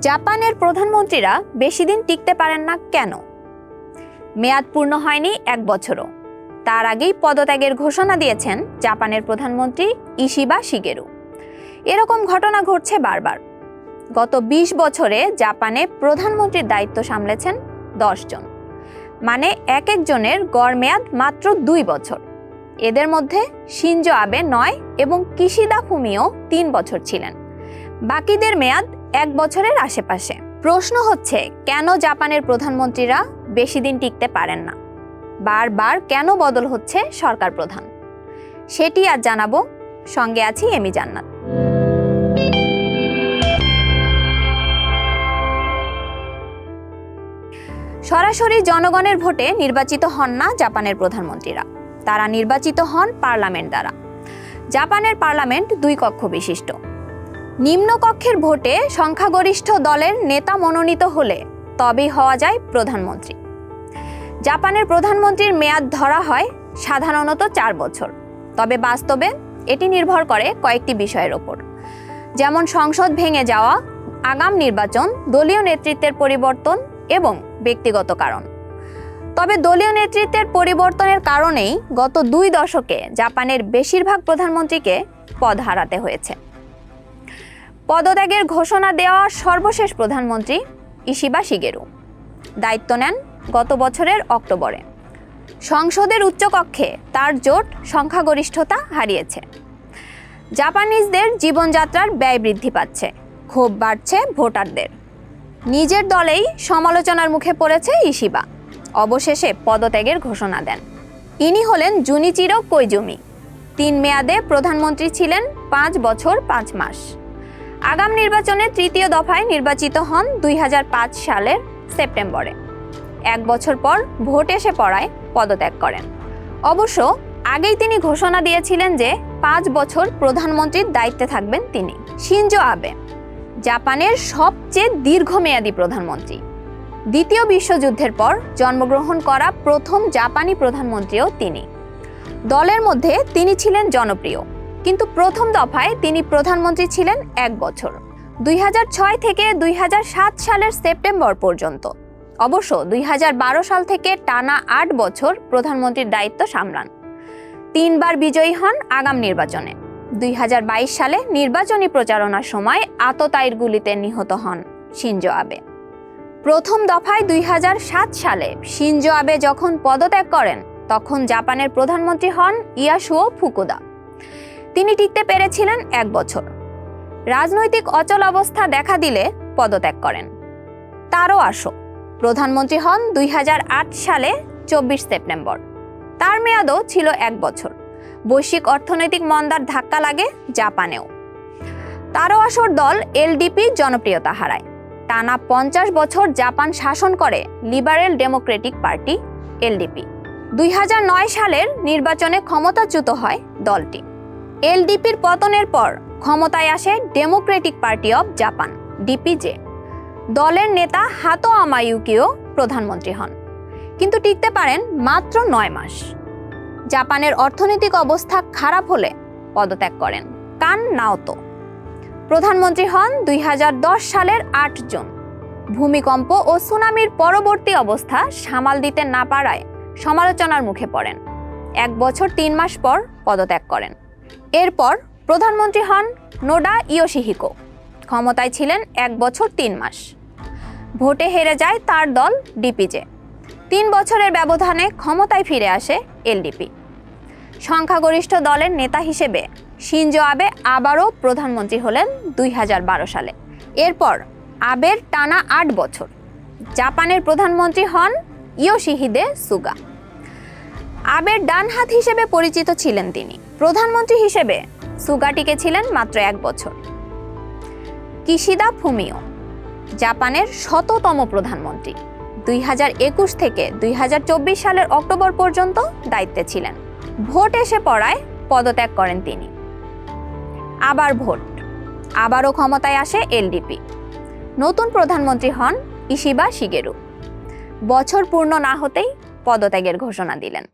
জাপানের প্রধানমন্ত্রীরা বেশি দিন টিকতে পারেন না কেন? মেয়াদ পূর্ণ হয়নি 1 বছরও। তার আগেই পদত্যাগের ঘোষণা দিয়েছেন জাপানের প্রধানমন্ত্রী ইশিবা শিগেরু। এরকম ঘটনা ঘটছে বারবার। গত 20 বছরে জাপানে প্রধানমন্ত্রীর দায়িত্ব সামলেছেন 10 জন, মানে এক একজনের গড় মেয়াদ মাত্র 2 বছর। এদের মধ্যে শিনজো আবে 9 এবং কিশিদা ফুমিও 3 বছর ছিলেন। বাকিদের মেয়াদ 1 বছরের আশেপাশে। প্রশ্ন হচ্ছে, কেন জাপানের প্রধানমন্ত্রীরা বেশি দিন টিকতে পারেন না? বারবার কেন বদল হচ্ছে সরকার প্রধান? সেটি আজ জানাবো। সঙ্গে আছি এমি জান্নাত। সরাসরি জনগণের ভোটে নির্বাচিত হন না জাপানের প্রধানমন্ত্রীরা। তারা নির্বাচিত হন পার্লামেন্ট দ্বারা। জাপানের পার্লামেন্ট 2 কক্ষ বিশিষ্ট। নিম্নকক্ষের ভোটে সংখ্যাগরিষ্ঠ দলের নেতা মনোনীত হলে তবেই হওয়া যায় প্রধানমন্ত্রী। জাপানের প্রধানমন্ত্রীর মেয়াদ ধরা হয় সাধারণত 4 বছর, তবে বাস্তবে এটি নির্ভর করে কয়েকটি বিষয়ের ওপর, যেমন সংসদ ভেঙে যাওয়া, আগাম নির্বাচন, দলীয় নেতৃত্বের পরিবর্তন এবং ব্যক্তিগত কারণ। তবে দলীয় নেতৃত্বের পরিবর্তনের কারণেই গত 2 দশকে জাপানের বেশিরভাগ প্রধানমন্ত্রীকে পদ হারাতে হয়েছে। পদত্যাগের ঘোষণা দেওয়া সর্বশেষ প্রধানমন্ত্রী ইশিবা শিগেরু দায়িত্ব নেন গত বছরের অক্টোবরে। সংসদের উচ্চকক্ষে তার জোট সংখ্যাগরিষ্ঠতা হারিয়েছে। জাপানিজদের জীবনযাত্রার ব্যয় বৃদ্ধি পাচ্ছে, ক্ষোভ বাড়ছে ভোটারদের। নিজের দলেই সমালোচনার মুখে পড়েছে ইশিবা। অবশেষে পদত্যাগের ঘোষণা দেন। ইনি হলেন জুনিচিরো কোইজুমি। 3 মেয়াদে প্রধানমন্ত্রী ছিলেন 5 বছর 5 মাস। আগাম নির্বাচনে 3য় দফায় নির্বাচিত হন 2005 সালের সেপ্টেম্বরে। 1 বছর পর ভোট এসে পড়ায় পদত্যাগ করেন। অবশ্য আগেই তিনি ঘোষণা দিয়েছিলেন যে 5 বছর প্রধানমন্ত্রীর দায়িত্বে থাকবেন তিনি। শিনজো আবে জাপানের সবচেয়ে দীর্ঘমেয়াদী প্রধানমন্ত্রী। দ্বিতীয় বিশ্বযুদ্ধের পর জন্মগ্রহণ করা প্রথম জাপানি প্রধানমন্ত্রীও তিনি। দলের মধ্যে তিনি ছিলেন জনপ্রিয়, কিন্তু প্রথম দফায় তিনি প্রধানমন্ত্রী ছিলেন 1 বছর, 2006 থেকে 2007 সালের সেপ্টেম্বর পর্যন্ত। অবশ্য 2012 সাল থেকে টানা 8 বছর প্রধানমন্ত্রীর দায়িত্ব সামলান। 3 বার বিজয়ী হন আগাম নির্বাচনে। 2022 সালে নির্বাচনী প্রচারণার সময় আততায়ীর গুলিতে নিহত হন শিনজো আবে। প্রথম দফায় 2007 সালে শিনজো আবে যখন পদত্যাগ করেন, তখন জাপানের প্রধানমন্ত্রী হন ইয়াসুও ফুকুদা। তিনি টিকতে পেরেছিলেন 1 বছর। রাজনৈতিক অচল অবস্থা দেখা দিলে পদত্যাগ করেন। তারও আসো প্রধানমন্ত্রী হন 2008 সালে 24 সেপ্টেম্বর। তার মেয়াদও ছিল 1 বছর। বৈশ্বিক অর্থনৈতিক মন্দার ধাক্কা লাগে জাপানেও। তারও আসর দল এলডিপি জনপ্রিয়তা হারায়। টানা 50 বছর জাপান শাসন করে লিবারেল ডেমোক্রেটিক পার্টি এলডিপি। 2009 সালের নির্বাচনে ক্ষমতাচ্যুত হয় দলটি। এলডিপির পতনের পর ক্ষমতায় আসে ডেমোক্রেটিক পার্টি অব জাপান ডিপিজে। দলের নেতা হাতো আমায়ুকিও প্রধানমন্ত্রী হন, কিন্তু টিকতে পারেন মাত্র 9 মাস। জাপানের অর্থনৈতিক অবস্থা খারাপ হলে পদত্যাগ করেন কান নাওতো। প্রধানমন্ত্রী হন 2010 সালের 8 জুন। ভূমিকম্প ও সুনামির পরবর্তী অবস্থা সামাল দিতে না পারায় সমালোচনার মুখে পড়েন। 1 বছর 3 মাস পর পদত্যাগ করেন। এরপর প্রধানমন্ত্রী হন নোডা ইয়োশিহিকো। ক্ষমতায় ছিলেন 1 বছর 3 মাস। ভোটে হেরে যায় তার দল ডিপিজে। 3 বছরের ব্যবধানে ক্ষমতায় ফিরে আসে এলডিপি। সংখ্যাগরিষ্ঠ দলের নেতা হিসেবে শিনজো আবে আবারও প্রধানমন্ত্রী হলেন 2012 সালে। এরপর আবের টানা 8 বছর। জাপানের প্রধানমন্ত্রী হন ইয়োশিহিদে সুগা। আবের ডান হাত হিসেবে পরিচিত ছিলেন তিনি। প্রধানমন্ত্রী হিসেবে সুগা টিকেছিলেন মাত্র 1 বছর। কিশিদা ফুমিও জাপানের 100তম প্রধানমন্ত্রী। 2021 থেকে 2024 সালের অক্টোবর পর্যন্ত দায়িত্বে ছিলেন। ভোট এসে পড়ায় পদত্যাগ করেন তিনি। আবার ভোট, আবারও ক্ষমতায় আসে এলডিপি। নতুন প্রধানমন্ত্রী হন ইশিবা শিগেরু। বছর পূর্ণ না হতেই পদত্যাগের ঘোষণা দিলেন।